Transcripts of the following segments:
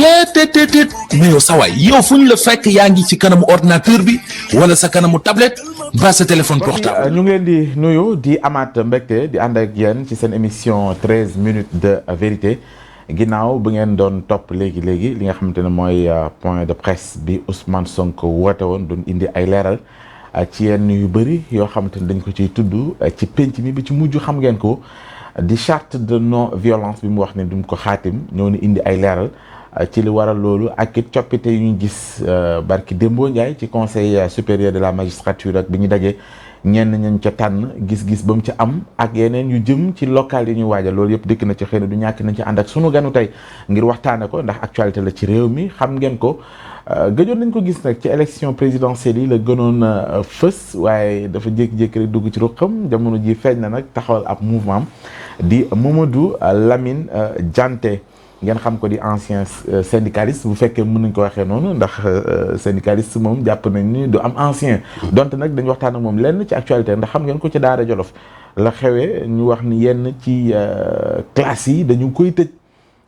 cheetetetet mais yow sawaay yow fu ñu la fekk yaa ngi ci kanamu ordinateur bi wala sa kanamu tablette ba sa téléphone portable. ñu ngi leen di nuyu di amaat mbégte di ànd ak yéen ci seen émission 13 minutes de vérité ginnaaw bu ngeen doon topp léegi li nga xamante ne mooy point de presse bi Ousmane Sonko woote woon doon indi ay leeral ci yenn yu bëri yoo xamante ne dañ ko ciy tudd ci penc mi bi ci mujj xam ngeen ko di charte de non violence bi mu wax ne duñ ko xaatim ñëw ni indi ay leeral ci li waral loolu ak it coppite yu ñu gis barki Dembo Ndiaye ci conseil supérieur de la magistrature ak bi ñu dajee ñenn ñañ ca tànn gis-gis ba mu ca am ak yeneen yu jëm ci local yi ñu waajal loolu yëpp dikk na ci xëy na du ñàkk nañ ci ànd ak sunu ganu tey ngir waxtaane ko ndax actualité la ci réew mi xam ngeen ko gëjoon nañ ko gis nag ci élection présidentielle yi la gënoon fës waaye dafa jékki-jékki rek dugg ci ruqam jamono ji feeñ na nag taxawal ab mouvement di Mamadou Lamine Dianté ngeen xam ko di ancien syndicaliste bu fekkee mën nañ ko waxee noonu ndax syndicaliste moom jàpp nañ ni du am ancien donte nag dañ waxtaan ak moom lenn ci actualité ndax xam ngeen ko ci Daara Jolof la xewee ñu wax ni yenn ci classe yi dañu koy tëj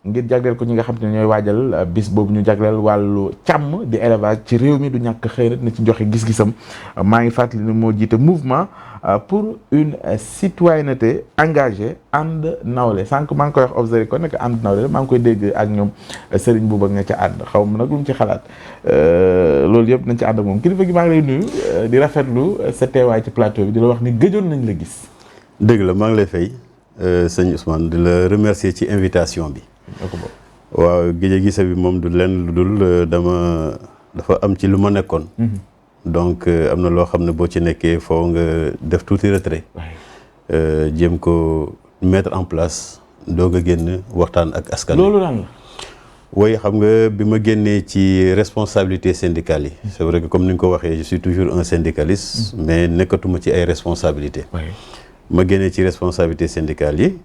ngir jagleel ko ñi nga xam ne ñooy waajal bis boobu ñu jagleel wàllu càmm di élevage ci réew mi du ñàkk xëy na dina ci joxe gis-gisam maa ngi fàttali ne moo jiite mouvement pour une citoyenneté engagée ànd nawle sànq maa ngi koy wax observé ko nekk ànd nawle maa ngi koy dégg ak ñoom Serigne Bouba nga ca ànd xaw ma nag lu mu ci xalaat loolu yëpp nañ ci ànd ak moom kilifa gi maa ngi lay nuyu di rafetlu sa teewaay ci plateau bi di la wax ni gëjoon nañ la gis. dëgg la maa ngi lay fay sëñ Ousmane di la remercier ci invitation bi. waaw géej gise bi moom du lenn lu dul dafa am ci lu ma nekkoon. donc am na loo xam ne boo ci nekkee foo nga def tuuti retrait. jéem ko mettre en place doog a génn waxtaan ak askan wi. loolu lan la. oui xam nga bi ma génnee ci responsabilité syndicale yi. c'est vrai que comme ni nga ko waxee je suis toujours un syndicaliste. mais nekkatuma ci ay responsabilités. ma génnee ci responsabilité syndicale yi.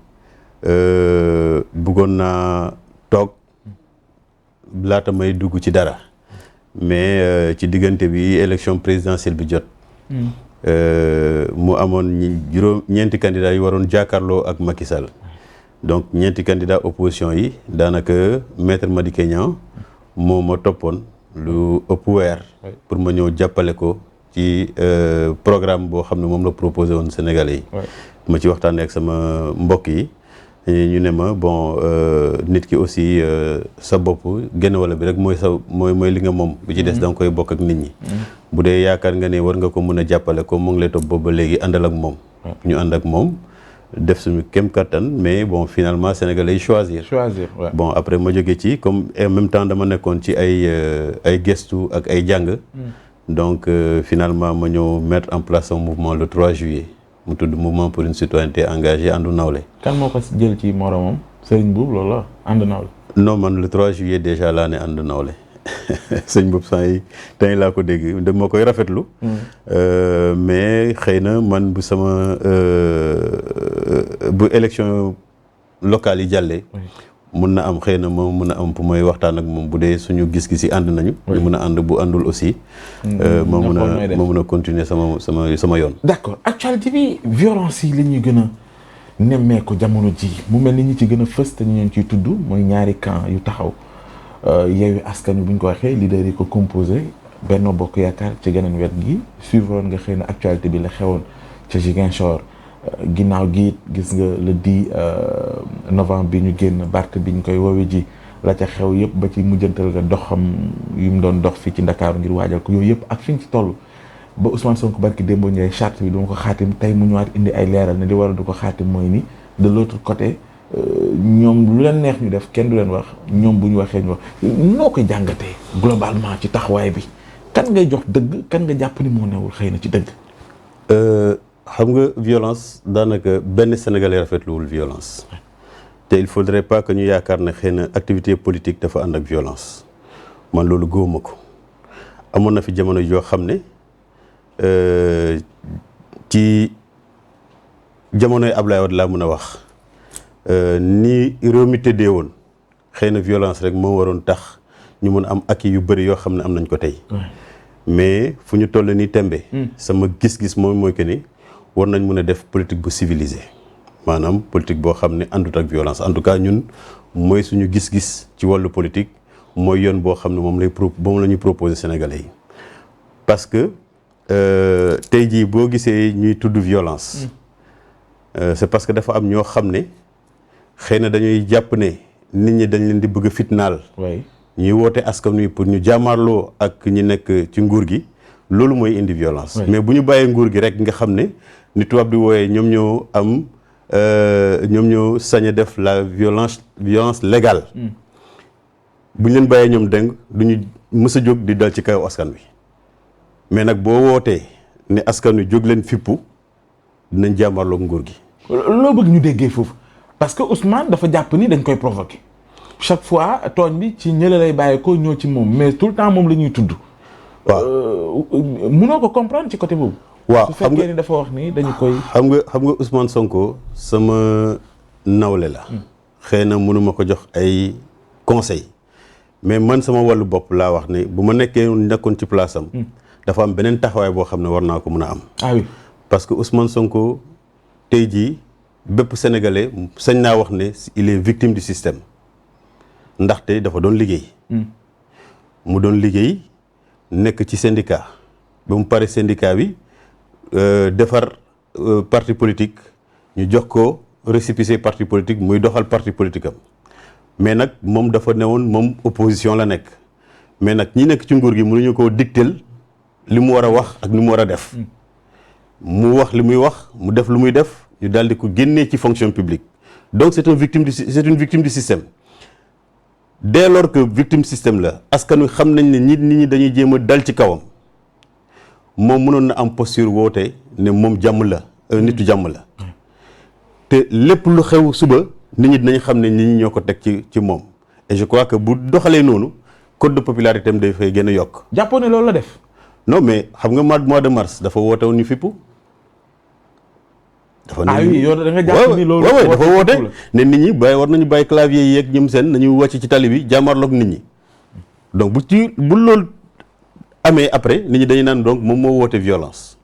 bëggoon naa toog laata may dugg ci dara mais ci diggante bi élection présidentielle bi jot mu amoon ñeenti candidats yi waroon jàkkaarloo ak Macky Sall donc ñeenti candidats opposition yi daanaka maître Madické Niang moo ma toppoon lu ëpp weer pour ma ñëw jàppale ko ci programme boo xam ne moom la proposé woon Sénégalais yi ma ci waxtaanee ak sama mbokk yi ñu ne ma bon nit ki aussi sa bopp génn wala bi rek mooy li nga moom bi ci des da nga koy bokk ak nit ñi bu dee yaakaar nga ne war nga ko mën a jàppale ko mu ngi lay topp boobu ba léegi àndal ak moom ñu ànd ak moom def suñu kem kattan mais bon finalement sénégalais yi choisir bon après ma jóge ci comme en même temps dama nekkoon ci ay gestu ak ay jàng donc finalement ma ñëw mettre en place un mouvement le 3 juillet mu tudd mouvement pour une citoyenneté engagée àndu nawle. kan moo ko jël ci moromam sëñ Boub loolu la ànd nawle. non man le 3 juillet déjà laa ne ànd nawle sëñ Boub saa yi tey laa ko dégg da ma koy rafetlu. mais xëy na man bu sama bu élection locale yi jàllee. mun na am xëy na moom mun a am pour mooy waxtaan ak moom bu dee suñu gis-gis yi ànd nañu. ñu mun a ànd bu àndul aussi. moo mun a continuer sama yoon. d'accord actualité bi violence yi la ñuy gën a nemmeeku jamono ji mu mel ni ñi ci gën a fës te ñu leen ciy tudd mooy ñaari camp yu taxaw Yewwi Askan Wi bu ñu ko waxee leader yi ko composé Benno Bokk Yaakaar ci geneen wet gi suivre nga xëy na actualité bi la xewoon ca Ziguinchor. ginnaaw gi gis nga le 10 novembre bi ñu génn Barth bi ñu koy wowe ji la ca xew yëpp ba ci mujjantal nga doxam yu mu doon dox fii ci Ndakaaru ngir waajal ko yooyu yëpp ak fi ñu ci toll ba Ousmane Sonko barki Dembo Ndiaye charte bi duma ko xaatim tey mu ñëwaat indi ay leeral ne li war a du ko xaatim mooy ni de l'autre côté ñoom lu leen neex ñu def kenn du leen wax ñoom bu ñu waxee ñu wax noo koy jàngatee globalement ci taxawaay bi kan ngay jox dëgg kan nga jàpp ni moo newul xëy na ci dëgg. xam nga violence daanaka benn sénégalais rafetluwul violence te il faudrait pas que ñu yaakaar ne xëy na activité politique dafa ànd ak violence man loolu gëwuma ko amoon na fi jamono yoo xam ne ci jamonoy Ablaye Wade laa mën a wax ni réew mi tëddee woon xëy na violence rek moo waroon tax ñu mën a am acquis yu bëri yoo xam ne am nañ ko tey mais fu ñu toll nii tembe sama gis-gis moom mooy que ni war nañ mën a def politique bu civilisé maanaam politique boo xam ne àndut ak violence en tout cas ñun mooy suñu gis-gis ci wàllu politique mooy yoon boo xam ne moom la ñuy proposer Sénégalais yi parce que tey jii boo gisee ñuy tudd violence c'est parce que dafa am ñoo xam ne xëy na dañuy jàpp ne nit ñi dañ leen di bëgg a fitnaal ñuy woote askan wi pour ñu jàmmaarloo ak ñi nekk ci nguur gi loolu mooy indi violence mais bu ñu bàyyee nguur gi rek nga xam ne ni tubaab di wooyee ñoom ñoo sañ a def la violence légale bu ñu leen bàyyee ñoom deng du ñu mës a jóg di dal ci kaw askan wi mais nag boo wootee ne askan wi jóg leen fippu dinañ jàmmarloog nguur gi. loo bëgg ñu déggee foofu parce que Ousmane dafa jàpp ni dañ koy provoquer chaque fois tooñ bi ci ñële lay bàyyi ko ñëw ci moom mais tout le temps moom la ñuy tudd. waaw mënoo ko comprendre ci côté boobu. waaw su fekkee ni dafa wax ni dañu koy. xam nga Ousmane Sonko sama nawle la. xëy na mënuma ko jox ay conseils mais man sama wàllu bopp laa wax ne bu ma nekkoon ci place am. dafa am beneen taxawaay boo xam ne war naa ko mën a am. ah oui parce que Ousmane Sonko tey jii bépp sénégalais sañ naa wax ne il est victime du système ndaxte dafa doon liggéey. mu doon liggéey nekk ci syndicat ba mu pare syndicat bi defar parti politique ñu jox ko récépissé parti politique muy doxal parti politique am mais nag moom dafa newoon moom opposition la nekk mais nag ñi nekk ci nguur gi mënuñu koo dictel li mu war a wax ak li mu war a def mu wax li muy wax mu def lu muy def ñu daal di ko génnee ci fonction publique donc c'est une victime du système dès lors que victime système la askan wi xam nañ ne nit ñi dañuy jéem a dal ci kawam moom mënoon na am posture woote ne moom jàmm la nitu jàmm la te lépp lu xew suba nit ñi dinañ xam ne nit ñi ñoo ko teg ci moom et je crois que bu doxalee noonu code de popularité am day fay gën a yokk. jàppoo ne loolu la def. non mais xam nga mois de mars dafa woote woon ñu fippu. oui yow da nga jàpp ni loolu dafa woote ne nit ñi war nañu bàyyi clavier yi yeeg ñoom seen nañu wàcc ci tali bi jàmmarloog nit ñi donc bu loolu amee après nit ñi dañuy naan donc moom moo woote violence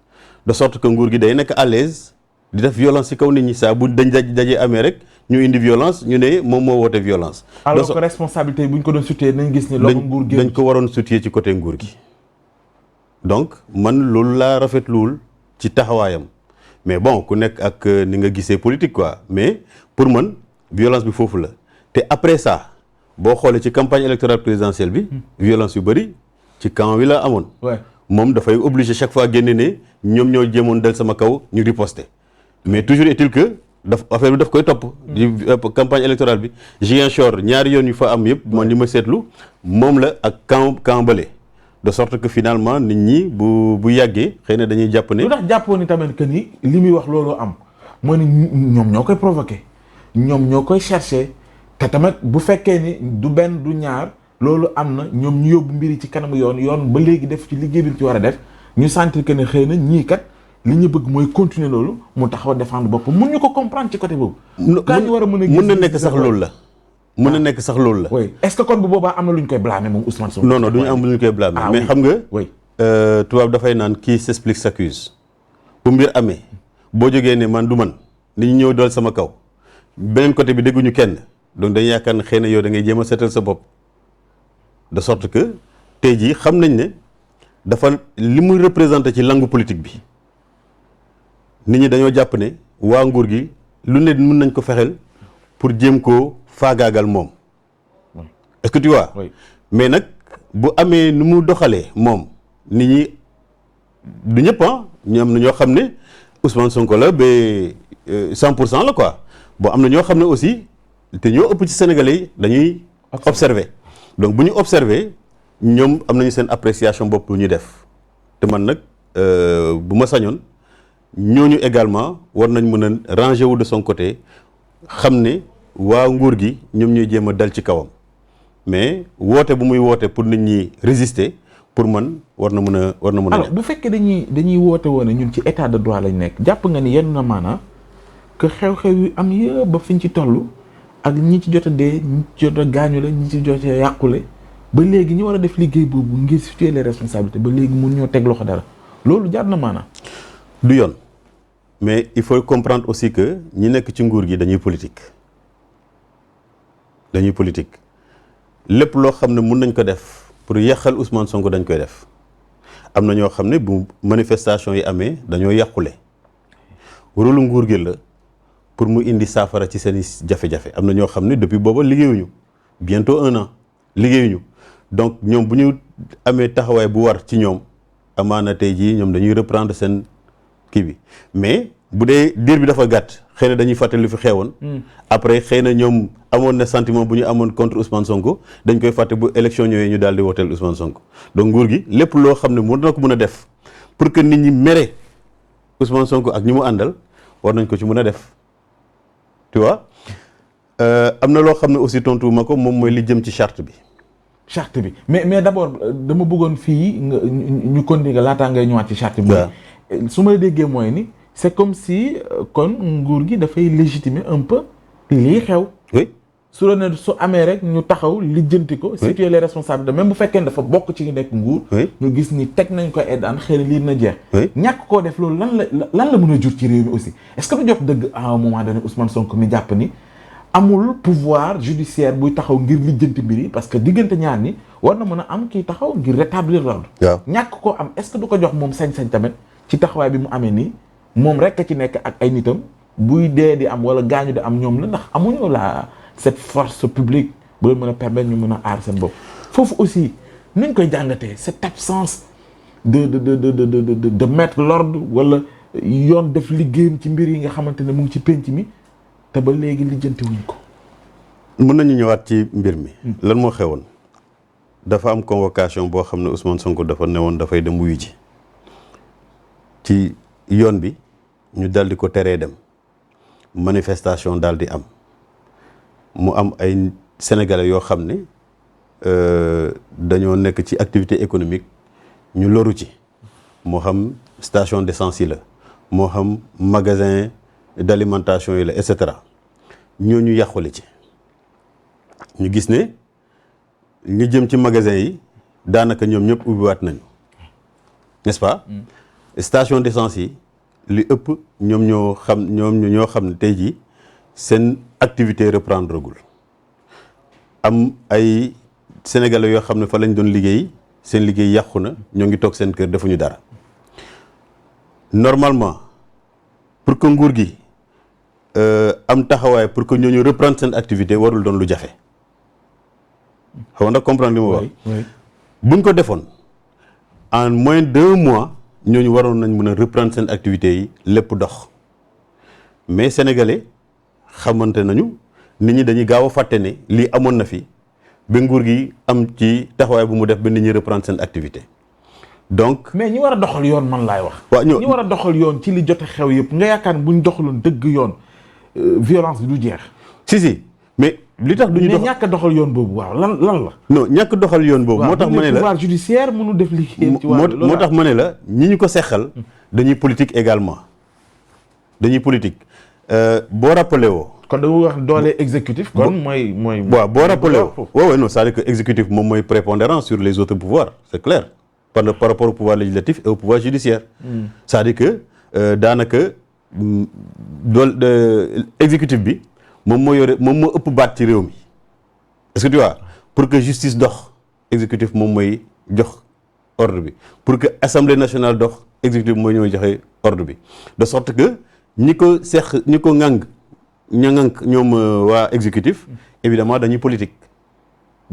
de sorte que nguur gi day nekk à l'aise di def violence ci kaw nit ñi saa bu dañ dajee amee rek ñu indi violence ñu ne moom moo woote violence. alors que responsabilité bu ñu ko doon situé nañ gis ni loxo nguur gi dañ ko waroon situé ci côté nguur gi donc man loolu laa rafetluwul ci taxawaayam. mais bon ku nekk ak ni nga gisee politique quoi mais pour man violence bi foofu la te après ça boo xoolee ci campagne électorale présidentielle bi violence yu bëri ci camp wi la amoon moom dafay obligé chaque fois génne ne ñoom ñoo jéemoon del sama kaw ñu riposter mais toujours est-il que affaire bi daf koy topp di campagne électorale bi Ziguinchor ñaari yoon yu fa am yëpp man li ma seetlu moom la ak camp bële de sorte que finalement nit ñi bu yàggee xëy na dañuy jàpp ne. lu tax jàppoo ni tamit que ni li muy wax loolu am mooy ni ñoom ñoo koy provoqué ñoom ñoo koy cherché te tamit bu fekkee ni du benn du ñaar loolu am na ñoom ñu yóbbu mbiri ci kanamu yoon ba léegi def ci liggéey bi ci war a def ñu sentir que ne xëy na ñii kat li ñu bëgg mooy continuer loolu mu taxaw défendre boppam mun ñu ko comprendre ci côté boobu. kaa ñu war a mën a gis mun na nekk sax loolu la. mën na nekk sax loolu la. oui est-ce que kon bu boobaa am na lu ñu koy blâmer moom Ousmane Sonko. non du ñu am lu ñu koy blâmer. mais xam nga. tubaab dafay naan qui s'explique s'accuse. bu mbir amee boo jógee ne man du man ni ñu ñëw dool sama kaw beneen côté bi dégguñu kenn donc dañu yaakaar ne xëy na yow da ngay jéem a seetal sa bopp de sorte que tey jii xam nañ ne dafa li muy représenté ci langue politique bi nit ñi dañoo jàpp ne waa nguur gi lu ne mën nañ ko fexeel pour jéem koo faagaagal moom est-ce que tu vois mais nag bu amee nu mu doxalee moom nit ñi du ñëpp ñu am na ñoo xam ne Ousmane Sonko la ba 100% la quoi bon am na ñoo xam ne aussi te ñoo ëpp ci Sénégalais yi dañuy observer donc bu ñu observer ñoom am nañu seen appréciation bopp lu ñuy def te man nag bu ma sañoon ñooñu également war nañ mën a ranger wu de son côté xam ne waa nguur gi ñoom ñooy jéem a dal ci kawam mais woote bu muy woote pour nit ñi résister pour man war na mën a alors bu fekkee dañuy woote woon ñun ci état de droit lañ nekk jàpp nga ni yenn na maanaa que xew-xew yu am yëpp ba fiñ ci toll ak ñi ci jot a dee ñi ci jot a gaañu la ñi ci jot a yàqule ba léegi ñu war a def liggéey boobu ngir situer les responsabilités ba léegi mun ñoo teg loxo dara loolu jaar na maanaa du yoon mais il faut comprendre aussi que ñi nekk ci nguur gi dañuy politique lépp loo xam ne mun nañ ko def pour yàqal Ousmane Sonko dañ koy def am na ñoo xam ne bu manifestation yi amee dañoo yàqule rôle nguur gi la pour mu indi saafara ci seen i jafe-jafe am na ñoo xam ne depuis booba liggéeyuñu bientôt 1 an liggéeyuñu donc ñoom bu ñu amee taxawaay bu war ci ñoom amaana tey jii ñoom dañuy reprendre seen kii bi mais bu dee diir bi dafa gàtt xëy na dañuy fàttali lu fi xewoon. après xëy na ñoom amoon na sentiment bu ñu amoon contre Ousmane Sonko dañ koy fàtte bu élection ñëwee ñu daal di woteel Ousmane Sonko donc nguur gi lépp loo xam ne mën na ko mën a def pour que nit ñi mere Ousmane Sonko ak ñi mu àndal war nañ ko ci mën a def tu vois am na loo xam ne aussi tontu ma ko moom mooy li jëm ci charte bi. charte bi mais d'abord dama bëggoon fii nga ñu continuer laataa ngay ñëwaat ci charte bi. su ma déggee mooy ni c'est comme si kon nguur gi dafay légitimer un peu lii xew. oui su la ne su amee rek ñu taxaw lijjanti ko. situer les responsabilités même bu fekkee dafa bokk ci nekk nguur. ñu gis ni teg nañ ko ay daan xëy na lii na jeex. ñàkk koo def loolu lan la mën a jur ci réew mi aussi est-ce que du jot dëgg à un moment donné Ousmane Sonko mi jàpp ni amul pouvoir judiciaire buy taxaw ngir lijjanti mbir yi parce que diggante ñaar ni war na mën a am kii taxaw ngir rétablir l'ordre. waaw ñàkk koo am est-ce que du ko jox moom sañ-sañ tamit ci taxawaay bi mu amee nii moom rek a ci nekk ak ay nitam buy dee di am wala gaañu di am ñoom la ndax amuñu cette force publique bu leen mën a permettre ñu mën a aar seen bopp foofu aussi nañ koy jàngatee cette absence de mettre l'ordre wala yoon def liggéeyam ci mbir yi nga xamante ne mu ngi ci penc mi te ba léegi lijjanti wuñ ko. mën nañu ñëwaat ci mbir mi. lan moo xewoon dafa am convocation boo xam ne Ousmane Sonko dafa newoon dafay dem wuyu ji ci yoon bi ñu dal di ko teree dem manifestation daal di am. mu am ay sénégalais yoo xam ne dañoo nekk ci activité économique ñu loru ci moo xam station d'essence yi la moo xam magasin d'alimentation yi la et cetera ñooñu yàqule ci ñu gis ne ñu jëm ci magasin yi daanaka ñoom ñëpp ubbiwaat nañu n'est-ce pas station d'essence yi li ëpp ñoom ñoo xam ne tey jii seen activité reprendre gul am ay sénégalais yoo xam ne fa lañ doon liggéey seen liggéey yàqu na ñoo ngi toog seen kër defuñu dara normalement pour que nguur gi am taxawaay pour que ñooñu reprendre seen activité warul doon lu jafe xaw na comprendre li ma wax buñ ko defoon en moins d'1 mois ñooñu waroon nañ mën a reprendre seen activités yi lépp dox mais sénégalais xamante nañu nit ñi dañuy gaaw a fàtte ne lii amoon na fi ba nguur gi am ci taxawaay bu mu def ba nit ñi reprendre seen activité donc. mais ñi war a doxal yoon man laay wax. waaw ñi war a doxal yoon ci li jot a xew yëpp nga yaakaar ne bu ñu doxaloon dëgg yoon violence bi du jeex. si mais li tax du ñu dox mais ñàkk a doxal yoon boobu waaw lan la. non ñàkk doxal yoon boobu. moo tax ma ne la pouvoir judiciaire mënu def liggéey ci wàllu moo tax ma ne la ñi ñu ko seqal dañuy politique également dañuy politique boo rappelé woo. kon da nga wax doole exécutif. kon mooy. waaw boo rappelé woo. waaw non c'est-à-dire que exécutif moom mooy prépondérant sur les autres pouvoirs c'est clair par rapport au pouvoir législatif et au pouvoir judiciaire. c'est-à-dire que daanaka exécutif bi moom moo yore moom moo ëpp baat ci réew mi est-ce que tu vois pour que justice dox exécutif moom mooy jox ordre bi pour que assemblée nationale dox exécutif mooy ñooy joxe ordre bi de sorte que ñi ko ŋàng ñoom waa exécutif évidemment dañuy politique.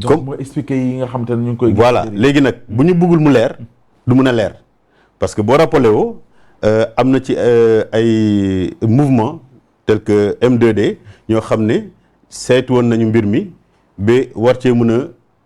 comme mooy expliquer yi nga xam te ne ñu ngi koy. voilà léegi nag bu ñu bëggul mu leer du mën a leer parce que boo rappelé woo am na ci ay mouvement tel que M2D ñoo xam ne seetu woon nañu mbir mi ba war cee mën a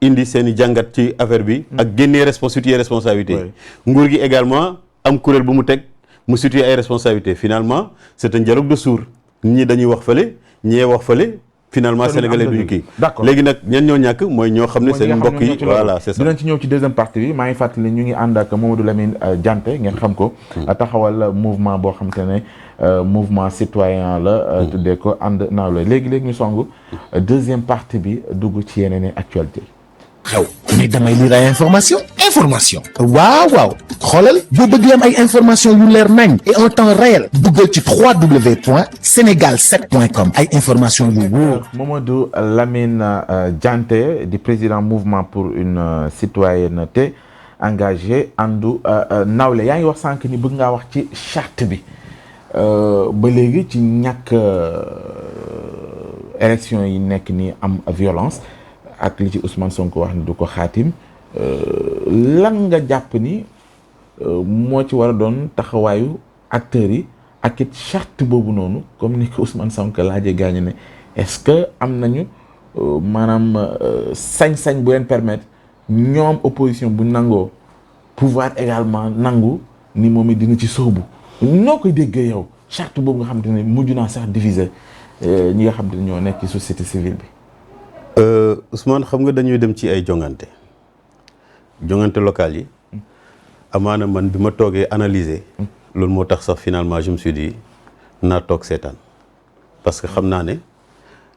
indi seen i jàngat ci affaire bi. ak génnee situer responsabilité. nguur gi également am kuréel bu mu teg mu situer ay responsabilité finalement c'est un dialogue de sourds. ñii dañuy wax fële ñee wax fële finalement sénégalais duñu kii. d'accord léegi nag ñen ñoo ñàkk mooy ñoo xam ne seen mbokk yi voilà c'est ça. dinañ ci ñëw ci deuxième partie bi maa ngi fàttali ñu ngi ànd ak Mamadou Lamine Dianté ngeen xam ko. taxawal mouvement boo xam te ne mouvement citoyen la. tuddee ko ànd nawle léegi ñu song deuxième partie bi dugg ci yeneen actualité. xew mais damay lire ay information information waaw xoolal boo bëgg am ay information yu leer nañ et en temps réel duggal ci www.senegal7.com ay information yu wóor. Mamadou Lamine Dianté di président mouvement pour une citoyenneté engagée àndu nawle yaa ngi wax sànq ni bëgg ngaa wax ci charte bi ba léegi ci ñàkk élection yi nekk ni am violence ak li ci Ousmane Sonko wax ni du ko xaatim lan nga jàpp ni moo ci war a doon taxawaayu acteurs yi ak it charte boobu noonu comme ni ko Ousmane Sonko laajee gaañu ne est-ce que am nañu maanaam sañ-sañ bu leen permettre ñoom opposition bu nangoo pouvoir également nangu ni moom it dina ci sóobu noo koy déggee yow charte boobu nga xam te ne mujj naa sax diviser ñi nga xam te ne ñoo nekk ci société civile bi. Ousmane xam nga dañuy dem ci ay jongante locales yi amaana man bi ma toogee analyser loolu moo tax sax finalement je me suis dit naa toog seetaan parce que xam naa ne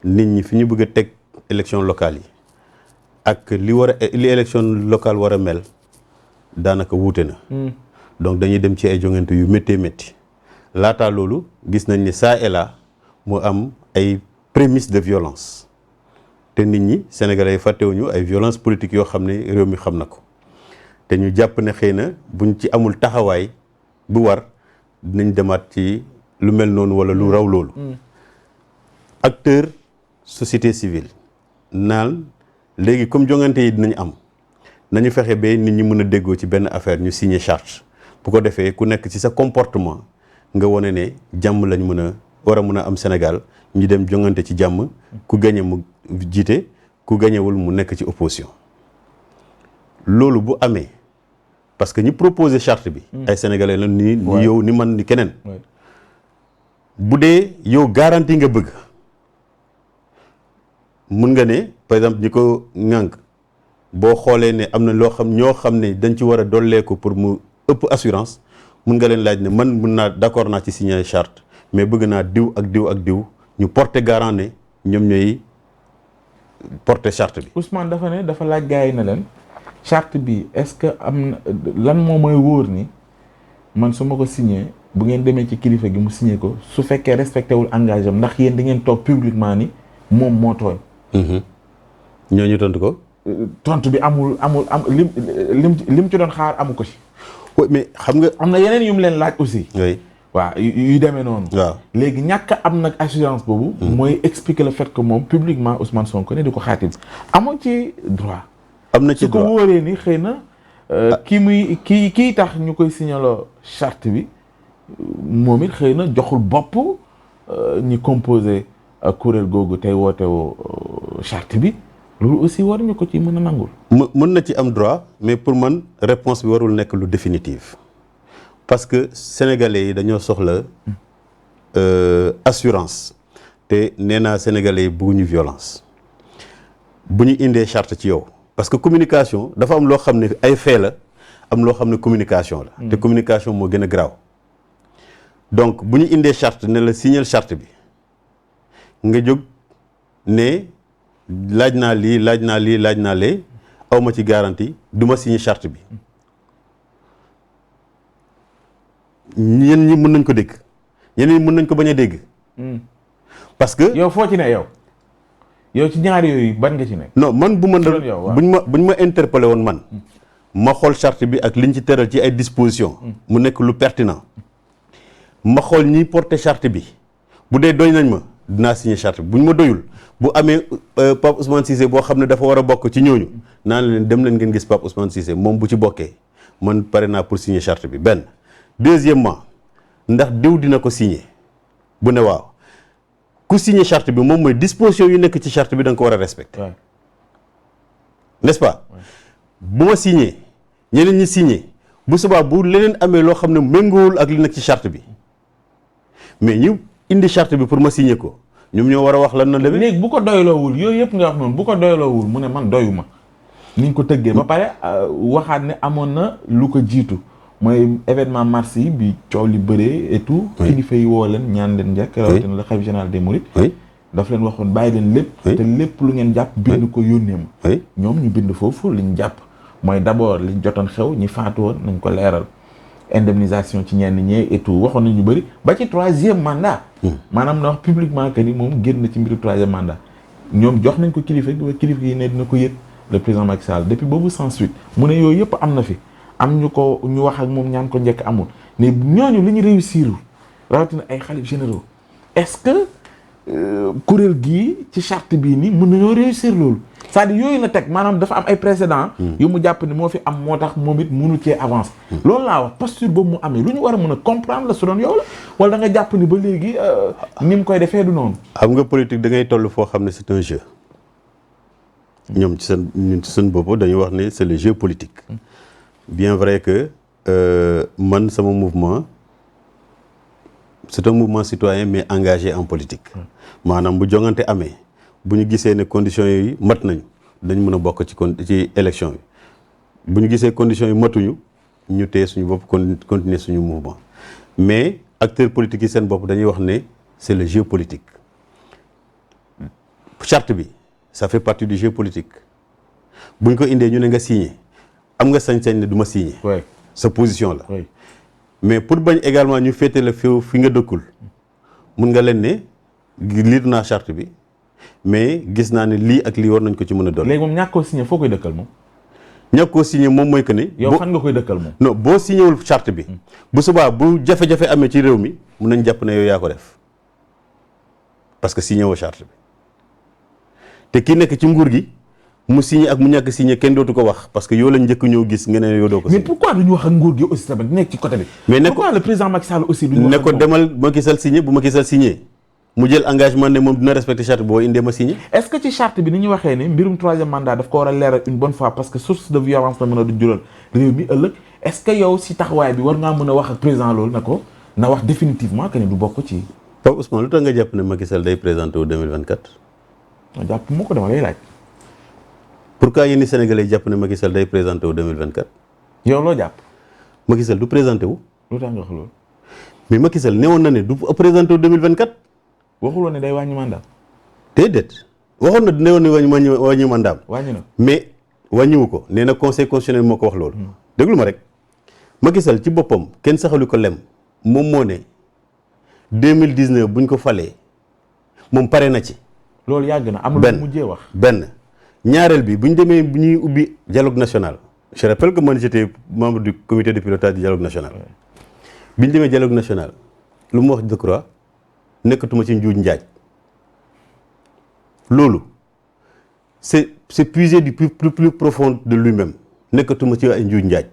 nit ñi fi ñu bëgg a teg élection locale yi ak li élection locale war a mel daanaka wuute na donc dañuy dem ci ay jongante yu métti laataa loolu gis nañ ne ça et là mu am ay prémices de violence te nit ñi sénégalais yi fàttewuñu ay violence politique yoo xam ne réew mi xam na ko te ñu jàpp ne xëy na buñ ci amul taxawaay bu war dinañ demaat ci lu mel noonu wala lu raw loolu acteur société civile naan léegi comme jongante yi dinañ am nañu fexe ba nit ñi mën a déggoo ci benn affaire ñu signer charte bu ko defee ku nekk ci sa comportement nga wane ne jàmm lañ war a mën a am Sénégal ñu dem jongante ci jàmm ku gañe mu jiite ku gañewul mu nekk ci opposition loolu bu amee parce que ñi proposé charte bi ay sénégalais la ni yow ni man ni keneen bu dee yow garantie nga bëgg mun nga ne par exemple ñi ko ŋànk boo xoolee ne am na ñoo xam ne dañ ci war a dolleeku pour mu ëpp assurance mun nga leen laaj ne man mun naa d'accord naa ci signer charte mais bëgg naa diw ak diw ñu porter garant ne ñoom ñooy porter charte bi. Ousmane dafa laaj gars yi na leen charte bi est-ce que am na lan moo mooy wóor ni man su ma ko signé bu ngeen demee ci kilifa gi mu signé ko su fekkee respecté wul engagement ndax yéen da ngeen toog publiquement ni moom moo tooñ. ñooñu tontu ko. tontu bi amul lim ci doon xaar amu ko ci. oui mais xam nga. am na yeneen yu mu leen laaj aussi. oui waaw yu demee noonu. waaw léegi ñàkk am nag assurance boobu. mooy expliquer le fait que moom publiquement Ousmane Sonko ne di ko xaatim amoo ci droit. am na ci droit su ko wóoree ni xëy na. kii tax ñu koy signaloo charte bi moom it xëy na joxul bopp ñi composé kuréel googu tey woote woo charte bi loolu aussi war ñu ko ci mën a nangul. mën na ci am droit mais pour man réponse bi warul nekk lu définitive parce que sénégalais yi dañoo soxla assurance te nee naa sénégalais yi bëgguñu violence bu ñu indee charte ci yow. parce que communication dafa am loo xam ne ay fait la am loo xam ne communication la. te communication moo gën a garaaw. donc bu ñu indee charte ne la signal charte bi nga jóg ne laaj naa lee aw ma ci garantie du ma signer charte bi ñenn ñi mën nañ ko dégg ñeneen ñi mën nañ ko bañ a dégg. parce que yow foo ci ne yow ci ñaari yooyu ban nga ci nekk. non man buñ ma interpellé woon man ma xool charte bi ak liñ ci tëral ci ay dispositions. mu nekk lu pertinent ma xool ñiy porter charte bi bu dee doy nañ ma dinaa signer charte bi buñ ma doyul bu amee Pape Ousmane Cissé boo xam ne dafa war a bokk ci ñooñu naan leen dem leen ngeen gis Pape Ousmane Cissé moom bu ci bokkee man pare naa pour signer charte bi benn. deuxièmement ndax diw dina ko signer bu ne waaw. ku signer charte bi moom mooy disposition yu nekk ci charte bi da nga ko war a respecter n'est-ce pas bu ma signer ñeneen ñi signer bu subaa bu leneen amee loo xam ne méngoowul ak li nekk ci charte bi mais ñu indi charte bi pour ma signer ko ñoom ñoo war a wax lan na demee. léegi bu ko doyloowul yooyu yëpp nga wax noonu bu ko doyloowul mu ne man doyuma ni ñu ko tëggee ba pare waxaat ne amoon na lu ko jiitu mooy événement mars yi bi coow li bëree et tout. kilifa yi woo leen ñaan leen njëkk. rawatina la khalife général des mourides. daf leen waxoon bàyyi leen lépp. te lépp lu ngeen jàpp bind ko yónnee ma. ñoom ñu bind foofu liñ jàpp mooy d'abord liñ jotoon xew ñi faatu woon nañ ko leeral indemnisation ci ñenn ñee et tout waxoon nañu bëri ba ci 3e mandat. maanaam na wax publiquement que ni moom génn na ci mbiru 3e mandat ñoom jox nañ ko kilifa yi ne dina ko yëg le président Macky Sall depuis boobu sans suite mu ne yooyu yëpp am na fi am ñu wax ak moom ñaan ko njëkk amul mais ñooñu li ñu réussir rawatina ay xalif généraux est-ce que kuréel gii ci charte bii nii mën nañoo réussir loolu c'est-à-dire yooyu la teg maanaam dafa am ay précédents yu mu jàpp ni moo fi am moo tax moom it mënu cee avancer loolu laa wax posture boobu mu amee lu ñu war a mën a comprendre la su doon yow la wala da nga jàpp ni ba léegi ni mu koy defee du noonu. xam nga politique da ngay toll foo xam ne c'est un jeu ñoom ñun ci seen bopp dañuy wax ne c'est le jeu politique bien vrai que man sama mouvement c'est un mouvement citoyen mais engagé en politique maanaam bu jongante amee bu ñu gisee ne conditions yi mat nañu dañ mën a bokk ci élection yi bu ñu gisee conditions yi matuñu ñu téye suñu bopp continuer suñu mouvement mais acteurs politiques yi seen bopp dañuy wax ne c'est le jeu politique charte bi ça fait partie du jeu politique bu ñu ko indee ñu ne nga signé am nga sañ-sañ ne du ma signé sa position la mais pour bañ également ñu féete la fi nga dëkkul mun nga leen ne lire naa charte bi mais gis naa ne lii ak lii war nañ ko ci mën a doon. léegi moom ñàkk koo signé foo koy dëkkal moom. ñàkk koo signé moom mooy que ne. yow fan nga koy dëkkal moom. non boo signé wul charte bi. bu subaa bu jafe-jafe amee ci réew mi mun nañ jàpp ne yow yaa ko def parce que signé woo charte bi te ki nekk ci nguur gi mu signé ak mu ñàkk signé kenn dootu ko wax parce que yow lañ njëkk ñëw gis nga ne yow doo ko signé. mais pourquoi duñu wax ak nguur gi aussi tamit nekk ci côté bi. mais ne ko pourquoi le président Macky Sall aussi duñu wax ne ak ko moom demal Macky Sall signé bu Macky Sall signé mu jël engagement ne moom dina respecter charte boo indee ma signé. est-ce que ci charte bi ni ñu waxee ne mbirum 3e mandat daf ko war a leeral une bonne fois parce que source de violence la mën a du jural réew mi ëllëg est-ce que yow si taxawaay bi war ngaa mën a wax ak président loolu na ko na wax définitivement que ne du bokk ci. Pape Ousmane lu tax nga jàpp ne Macky Sall day présenté au 2024. ma jàpp moo ko dama lay laaj. pourquoi yéen Sénégalais jàpp ne Macky Sall day présenté au 2024. yow loo jàpp. Macky Sall du présenté wu. lu tax nga wax loolu. mais Macky Sall newoon na ne du présenté au 2024. waxuloon ne day wàññi mandat. déedéet waxoon na newoon ne wàññi mandat. wàññi na mais wàññiwu ko nee na conseil constitutionnel moo ko wax loolu. déglu ma rek Macky Sall ci boppam kenn saxalu ko lem moom moo ne 2019 buñ ko falee moom pare na ci. loolu yàgg na amul lu mujjee wax. benn ñaareel bi bu ñu demee bu ñuy ubbi dialogue national je rappelle que man j'étais membre du comité de pilotage du dialogue national. bi ñu demee dialogue national lu mu wax je crois nekkatuma ci njuuj njaaj loolu c'est puiser du plus profond de lui-même nekkatuma ci ay njuuj njaaj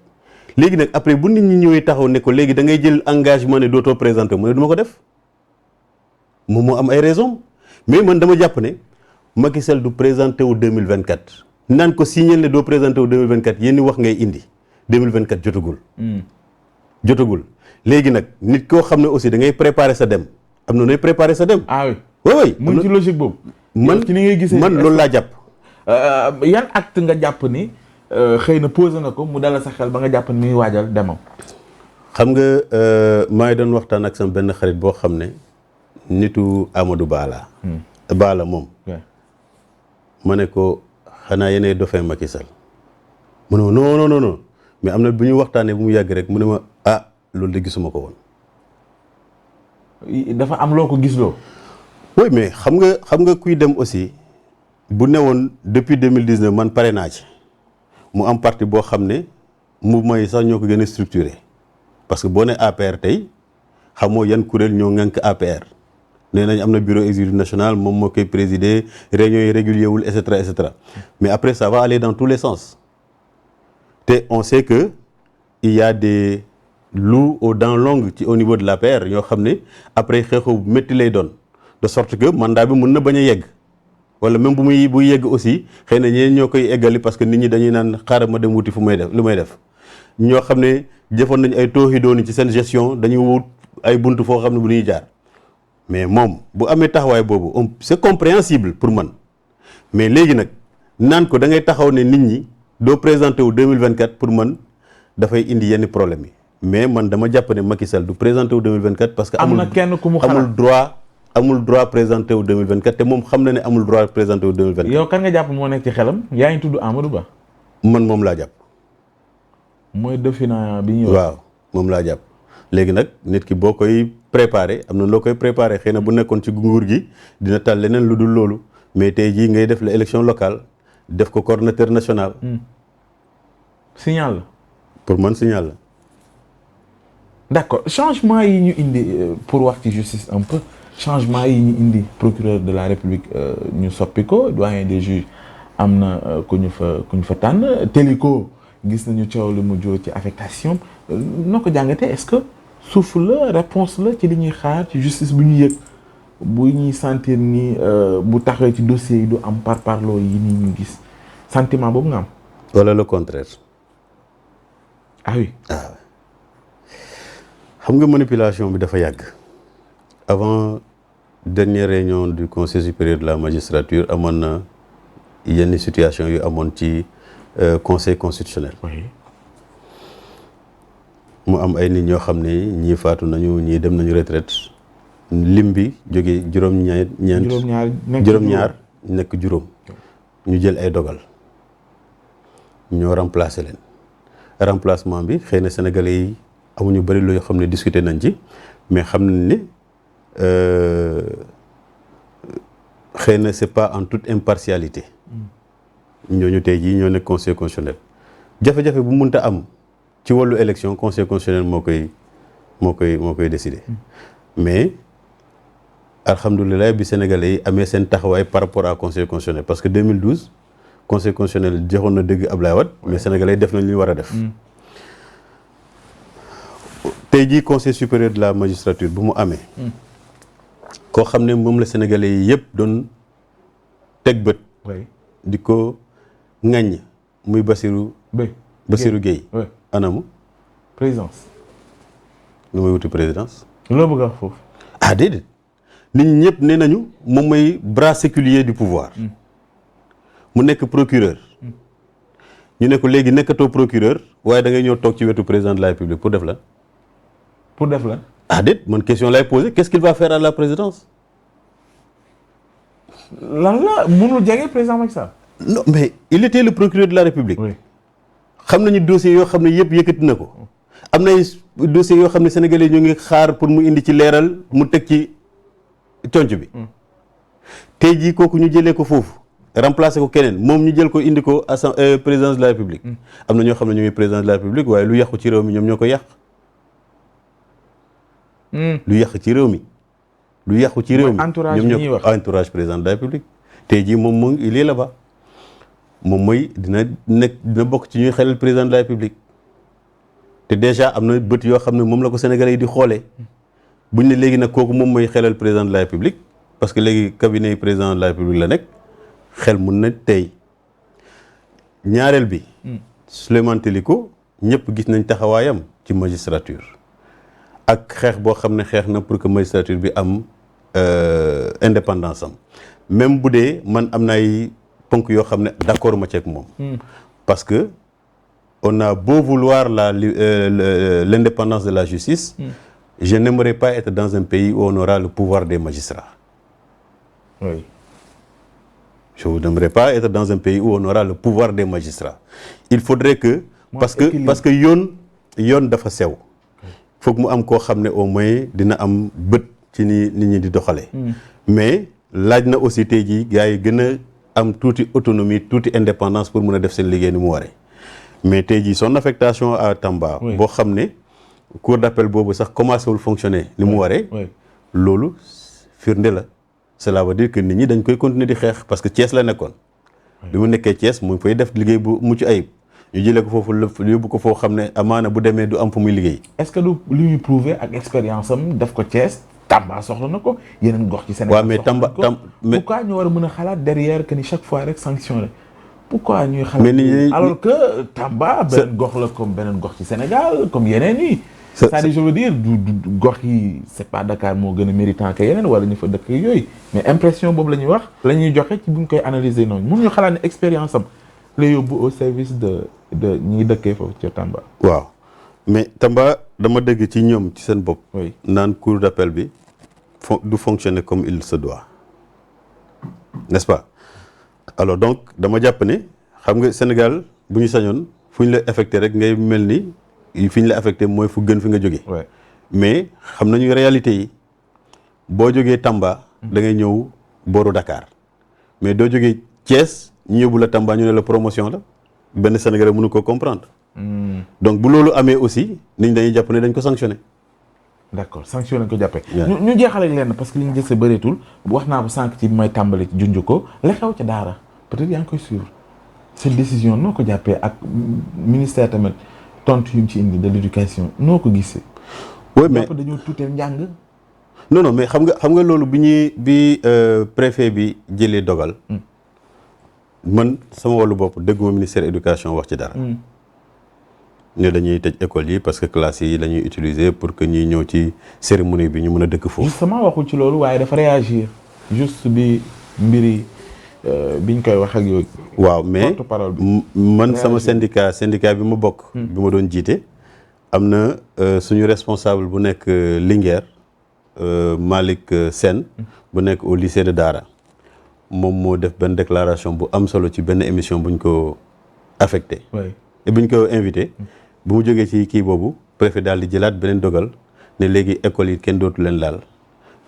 léegi nag après bu nit ñi ñëwee taxaw ne ko léegi da ngay jël engagement ne dootoo présenté mu ne du ma ko def moom moo am ay raison mais man dama jàpp ne Macky Sall du présenté wu 2024 naan ko signé ne doo présenté wu 2024 yéen wax ngay indi 2024 jotagul. jotagul léegi nag nit koo xam ne aussi da ngay préparer sa dem am na nooy préparer sa dem. ah oui oui mu ngi ci logique boobu. man ci ni ngay gisee man loolu laa jàpp. yan acte nga jàpp ni xëy na posé nga ko mu dalal sa xel ba nga jàpp ni muy waajal demam. xam nga maa ngi doon waxtaan ak sama benn xarit boo xam ne nitu Amadou Ba la. Ba la moom. ma ne ko xanaa yéenay dauphin Macky Sall mu ne ma non mais am na bu ñu waxtaanee bu mu yàgg rek mu ne ma ah loolu de gisuma ko woon. dafa am loo ko gisloo. oui mais xam nga kuy dem aussi bu newoon depuis 2019 man pare naa ci mu am parti boo xam ne mouvement yi sax ñoo ko gën a structuré parce que boo ne APR tey xamoo yan kuréel ñoo ŋànk APR nee nañ am na bureau exécutif national moom moo koy présider réunions yi régulier wul et cetera mais après ça va aller dans tous les sens te on sait que il y a des loups aux dents longues ci au niveau de l'APR ñoo xam ne après xeexu métti lay doon de sorte que mandat bi mën na bañ a yegg wala même buy yegg aussi xëy na ñeneen ñoo koy eggali parce que nit ñi dañuy naan xaaral ma dem wuti fu may def lu may def ñoo xam ne jëfoon nañ ay tooxi dooni ci seen gestion dañuy wut ay buntu foo xam ne bu ñuy jaar mais moom bu amee taxawaay boobu c'est compréhensible pour man mais léegi nag naan ko da ngay taxaw ne nit ñi doo présenté wu 2024 pour man dafay indi yenn problème yi mais man dama jàpp ne Macky Sall du présenté wu 2024 parce que am na kenn ku mu xalaat amul droit présenté wu 2024 te moom xam na ne amul droit présenté wu 2024. yow kan nga jàpp moo nekk ci xelam yaa ngi tudd Amadou Ba. man moom laa jàpp. mooy Dauphinat bi ñuy wax. waaw moom laa jàpp léegi nag nit ki boo koy préparé am na loo koy préparé xëy na bu nekkoon ci nguur gi dina tal leneen lu dul loolu mais tey jii ngay def la élection locale def ko coordonnateur national. signal la. pour man signal la. d'accord changement yi ñu indi pour wax ci justice un peu changement yi ñu indi procureur de la République ñu soppi ko doyen des juges am na ku ñu fa tànn Téliko gis nañu coow li mu jóo ci affectation noo ko jàngatee est-ce que souffle la réponse la ci li ñuy xaar ci justice bu ñu yëg bu ñuy sentir ni bu taxawee ci dossier yi du am parparloo yi nii ñu gis sentiment boobu nga am. wala le contraire. ah oui. xam nga manipulation bi dafa yàgg avant dernière réunion du conseil supérieur de la magistrature amoon na yenn situation yu amoon ci conseil constitutionnel. oui. mu am ay nit ñoo xam ne ñii faatu nañu ñii dem nañu retraite lim bi jógee juróom-ñaar nekk juróom ñu jël ay dogal ñoo remplacer leen remplacement bi xëy na sénégalais yi amuñu bëri loo xam ne discuter nañ ci mais xam nañ ne xëy na c'est pas en toute impartialité ñooñu tey jii ñoo nekk conseil constitutionnel jafe-jafe bu mënta am ci wàllu élection conseil constitutionnel moo koy décider mais alhamdulilah bi sénégalais yi amee seen taxawaay par rapport à conseil constitutionnel parce que 2012 conseil constitutionnel joxoon na dëgg Ablaye Wade mais sénégalais yi def nañ li ñu war a def. tey jii conseil supérieur de la magistrature bu mu amee. koo xam ne moom la sénégalais yi yëpp doon teg bët. di ko ŋaññ muy Bassirou Guèye. anamu. présidence. lu may wuti présidence. loo bëgg a wax foofu. ah déedéet nit ñi ñëpp nee nañu moom mooy bras séculier du pouvoir. mu nekk procureur. ñu ne ko léegi nekkatoo procureur waaye da ngay ñëw toog ci wetu président de la République pour def la. pour def la. ah déet man question lay poser qu'est-ce qu'il va faire à la présidence. lan la mënul jege président Macky Sall. non mais il était le procureur de la République. oui. xam nañu dossiers yoo xam ne yëpp yëkkati na ko. am na ay dossiers yoo xam ne sénégalais ñu ngi xaar pour mu indi ci leeral mu teg ci conc bi. tey jii kooku ñu jëlee ko foofu remplacer ko keneen moom ñu jël ko indi ko présidence de la République. am na ñoo xam ne ñu ngi présidence de la République waaye lu yàqu ci réew mi ñoom ñoo ko yàq. lu yàq ci réew mi. lu yàqu ci réew mi entourage ñoom ñoo ko entourage président de la République. tey jii moom moo il est là-bas moom mooy dina bokk ci ñuy xelal président de la République te déjà am na bët yoo xam ne moom la ko Sénégalais yi di xoolee buñ ne léegi nag kooku moom mooy xelal président de la République parce que léegi cabinet président de la République la nekk xel mun na tey ñaareel bi. Souleymane Téliko ñëpp gis nañ taxawaayam ci magistrature ak xeex boo xam ne xeex na pour que magistrature bi am indépendance am même bu dee man am na ay ponk yoo xam ne d'accord ma ceeg moom. parce que on a beau vouloir l'indépendance de la justice. Je n'aimerais pas être dans un pays où on aura le pouvoir des magistrats. Oui. Je n'aimerais pas être dans un pays où on aura le pouvoir des magistrats. Il faudrait que parce que yoon dafa sew. Foog mu am koo xam ne au moins dina am bët ci ni nit ñi di doxalee. Mais laaj na aussi tey jii gars yi gën a am tuuti autonomie tuuti indépendance pour mën a def seen liggéey ni mu waree. Mais tey jii son affectation à Tamba. boo xam ne cour d'appel boobu sax commencé wul fonctionner ni mu waree. loolu firnde la. Cela veut dire que nit ñi dañ koy continuer di xeex parce que Thiès la nekkoon. bi mu nekkee Thiès mu fay def liggéey bu mucc ayib. ñu jëlee ko foofu yóbbu ko foo xam ne amaana bu demee du am fu muy liggéey. est-ce que du li muy prouver ak expérience am def ko Thiès Tamba soxla na ko yeneen gox ci Sénégal. waaw mais Tamba pourquoi ñu war a mën a xalaat derrière que ni chaque fois rek sanction la pourquoi ñuy xalaat. mais nit alors que Tamba beneen gox la comme beneen gox ci Sénégal comme yeneen yi. c'est-à-dire je veux dire du gox yi c'est pas Dakar moo gën a méritant que yeneen wala ñu fa dëkk yooyu mais impression boobu la ñuy wax la ñuy joxe ci bu ñu koy analyser noonu mun ñu xalaat ne expérience am la yóbbu au service de ñi dëkkee foofu ci Tamba. waaw mais Tamba dama dégg ci ñoom ci seen bopp. naan cour d'appel bi du fonctionner comme il se doit n'est-ce pas alors donc dama jàpp ne xam nga Sénégal bu ñu sañoon fu ñu la affecté rek ngay mel ni fi ñu la affecté mooy fu gën fi nga jóge mais xam nañu réalité yi boo jógee Tamba da ngay ñëw booru Dakar mais doo jógee Thiès ñu yóbbu la Tamba ñu ne la promotion la benn Sénégalais mënu ko comprendre donc bu loolu amee aussi nit ñi dañuy jàpp ne dañ ko sanctionné. d'accord sanctionné ko jàppee. ñu jeexale lenn parce que li ñu jëse bëreetul wax naa ko sànq ci may tàmbali ci junj ko la xew ca Daara peut-être yaa ngi koy suivre cette décision noo ko jàppee ak ministère tamit tontu yu mu ci indi de l'éducation noo ko gisee. oui mais dañoo tuuteel njàng. non mais xam nga loolu bi préfet bi jëlee dogal. man sama wàllu bopp dégguma ministère éducation wax ci dara. ne dañuy tëj école yi parce que classes yi la ñuy utiliser pour que ñuy ñëw ci cérémonie bi ñu mën a dëkk foofu. justement waxul ci loolu waaye dafa réagir juste bi mbiri biñ koy wax ak yooyu. waaw mais man sama syndicat bi ma bokk. bi ma doon jiite am na suñu responsable bu nekk Linguère Malick Sène bu nekk au lycée de Daara moom moo def benn déclaration bu am solo ci benn émission buñ ko affecté. et buñ ko invité. bu mu jógee ci kii boobu préfet daal di jëlaat beneen dogal ne léegi école yi kenn dootu leen laal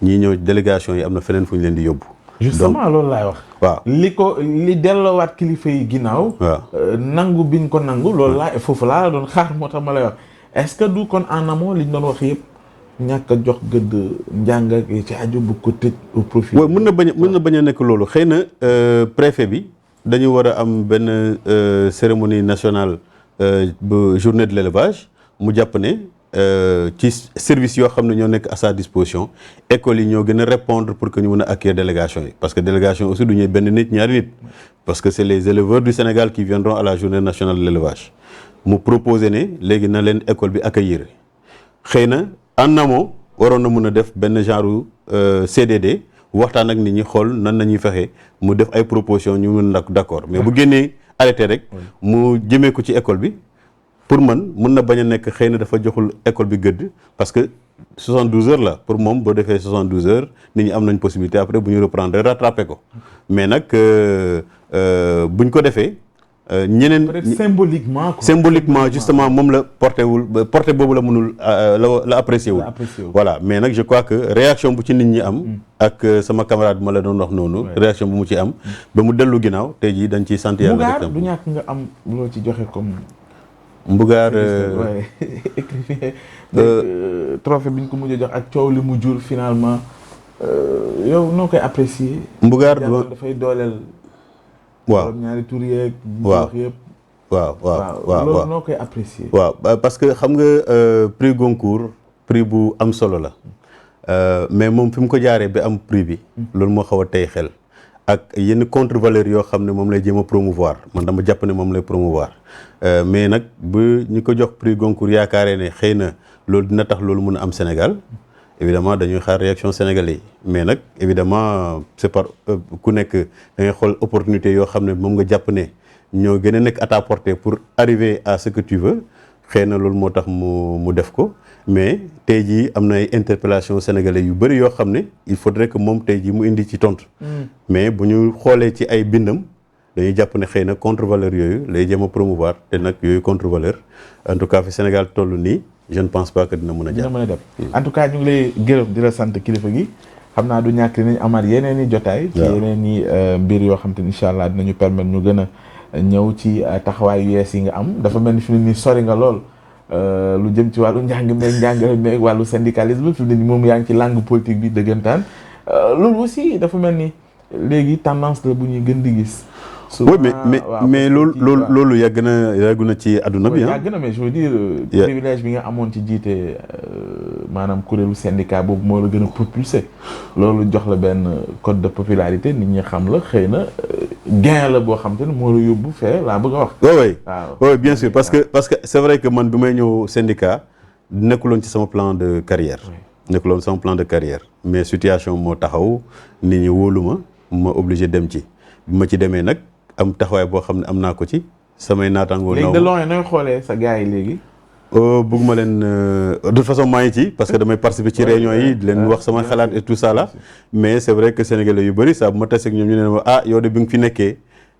ñii ñëw délégation yi am na feneen fu ñu leen di yóbbu. justement loolu laay wax. waaw li delloowaat kilifa yi ginnaaw. waaw nangu biñ ko nangu. loolu laa foofu laa la doon xaar moo tax ma lay wax est-ce que du kon en amont liñ doon wax yëpp ñàkk a jox gëdd njàng ak ci aju bu ko tëj au profit. waaw mën na bañ a nekk loolu xëy na préfet bi dañu war a am benn cérémonie nationale. ba journée de l'élevage mu jàpp ne ci service yoo xam ne ñoo nekk à sa disposition écoles yi ñoo gën a répondre pour que ñu mën a accueillir délégation yi parce que délégation aussi du ñuy benn nit ñaari nit parce que c'est les éleveurs du Sénégal qui viendront à la journée nationale de l'élevage mu proposé ne léegi na leen école bi accueillir xëy na en amont waroon na mën a def benn genre CDD waxtaan ak nit ñi xool nan nañuy fexe mu def ay propositions ñu mën a d'accord mais bu génnee arrêté rek mu jëmee ko ci école bi pour man mën na bañ a nekk xëy na dafa joxul école bi gëdd parce que 72 heures la pour moom boo defee 72 heures nit ñi am nañ possibilité après bu ñu reprendre rattraper ko mais nag buñ ko defee ñeneen symboliquement justement moom la porté boobu la mënul la apprécié wul voilà mais nag je crois que réaction bu ci nit ñi am ak sama camarade ma la doon wax noonu réaction bu mu ci am ba mu dellu ginnaaw tey jii dañ ciy sant yàlla Mbougar du ñàkk nga am loo ci joxe comme Mbougar écrivain trophée bi ñu ko mujj a jox ak coow li mu jur finalement yow noo koy apprécier Mbougar dafay dooleel waaw ñaari tur yeeg waaw yëpp waaw loolu noo koy apprécier waaw parce que xam nga prix Goncourt prix bu am solo la mais moom fi mu ko jaaree ba am prix bi loolu moo xaw a tey xel ak yenn contre valeur yoo xam ne moom lay jéem a promouvoir man dama jàpp ne moom lay promouvoir mais nag bu ñu ko jox prix Goncourt yaakaaree ne xëy na loolu dina tax loolu mën a am Sénégal évidemment dañuy xaar réaction sénégalais yi mais nag évidemment c'est par ku nekk da ngay xool opportunité yoo xam ne moom nga jàpp ne ñoo gën a nekk à ta portée pour arriver à ce que tu veux xëy na loolu moo tax mu def ko mais tey jii am na ay interpellation sénégalais yu bëri yoo xam ne il faudrait que moom tey jii mu indi ci tontu. mais bu ñu xoolee ci ay bindam dañuy jàpp ne xëy na contre-valeur yooyu lay jéem a promouvoir te nag yooyu contre-valeur en tout cas fi Sénégal toll nii je ne pense pas que dina mën a jàpp. dina mën a dem en tout cas ñu ngi lay gërëm di la sant kilifa gi xam naa du ñàkk nañ amaat yeneen i jotaay. ci yeneen i mbir yoo xam te ne incha allah dinañu permettre ñu gën a ñëw ci taxawaayu yees yi nga am dafa mel ni fi mu ne nii sori nga lool. lu jëm ci wàllu njàng meeg njàngale meeg wàllu syndicalisme fi mu ne nii moom yaa ngi ci langue politique bi dëggantaan loolu aussi dafa mel ni léegi tendance la bu ñuy gën di gis. oui mais loolu yàgg na ci àdduna bi yàgg na mais je veux dire privilège bi nga amoon ci jiite maanaam kuréelu syndicat boobu moo la gën a propulsé loolu jox la benn code de popularité nit ñi xam la xëy na gain la boo xam te ne moo la yóbbu fee laa bëgg a wax. oui bien sûr parce que c'est vrai que man bi may ñëw syndicat nekkuloon ci sama plan de carrière. nekkuloon sama plan de carrière mais situation moo taxaw nit ñi wóolu ma obligé dem ci bi ma ci demee nag. am taxawaay boo xam ne am naa ko ci samay naataangoo. léegi de loin nooy xoolee sa gars yi léegi. bëgguma leen de toute façon maa ngi ci parce que damay participer ci réunion yi di leen wax sama xalaat et tout ça là mais c'est vrai que sénégalais yu bëri saa bu ma tasee ak ñoom ñu ne ma yow de bi nga fi nekkee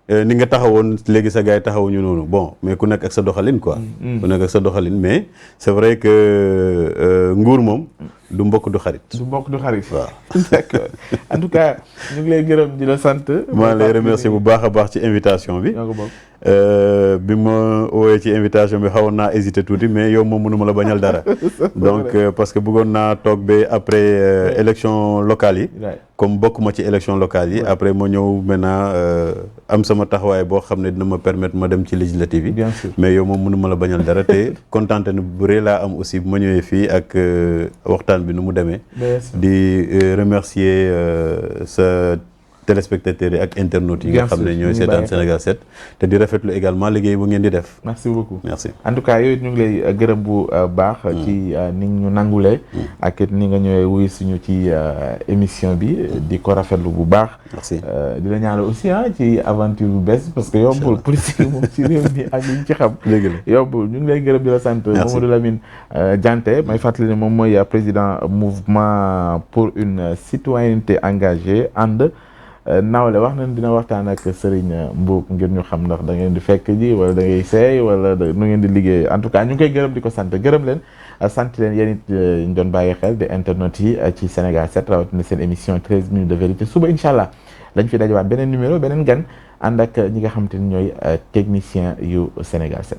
ni nga taxawoon léegi sa gars yi taxawuñu noonu bon mais ku nekk ak sa doxalin quoi. ku nekk ak sa doxalin mais c'est vrai que nguur moom du mbokk du xarit. du mbokk du xarit. waaw d'accord en tout cas ñu ngi lay gërëm di la sant. maa lay remercier bu baax a baax ci invitation bi. ñoo ko bokk. bi ma woowee ci invitation bi xawoon naa hésité tuuti mais yow moom mënuma la bañal dara. donc parce que bëggoon naa toog ba après élection locale yi. comme bokkuma ci élection locale yi. après ma ñëw maintenant am sama taxawaay boo xam ne dina ma permettre ma dem ci législative yi. bien sûr mais yow moom mënuma la bañal dara te kontaan na bu rëy laa am aussi bu ma ñëwee fii ak waxtaan bi nu mu demee. di remercier sa téléspectateurs yi ak internautes yi nga xam ne ñooy seetaan Sénégal 7 te di rafetlu également liggéey bu ngeen di def. merci beaucoup merci en tout cas yooyu ñu ngi lay gërëm bu baax. ci ni ñu nangulee. ak it ni nga ñëwee wuy suñu ci émission bi di ko rafetlu bu baax. merci di la ñaanal aussi ci aventure bu bees parce que yombul politique moom ci réew mi ak li ñu ci xam. dëgg la yombul ñu ngi lay gërëm di la sant. Mamadou Lamine Dianté may fàttali ne moom mooy président mouvement pour une citoyenneté engagée ànd. Nawle wax nañ dina waxtaan ak Serigne Mboup ngir ñu xam ndax da ngeen di fekk ji wala da ngay seey wala nu ngeen di liggéey en tout cas ñu ngi koy gërëm di ko sant gërëm leen sant leen yéen it ñu doon bàyyi xel de internet yi ci Sénégal 7 rawatina seen émission 13 minutes de vérité suba incha allah lañ fi dajewaat beneen numéro beneen gan ànd ak ñi nga xam te ni ñooy technicien yu Sénégal 7.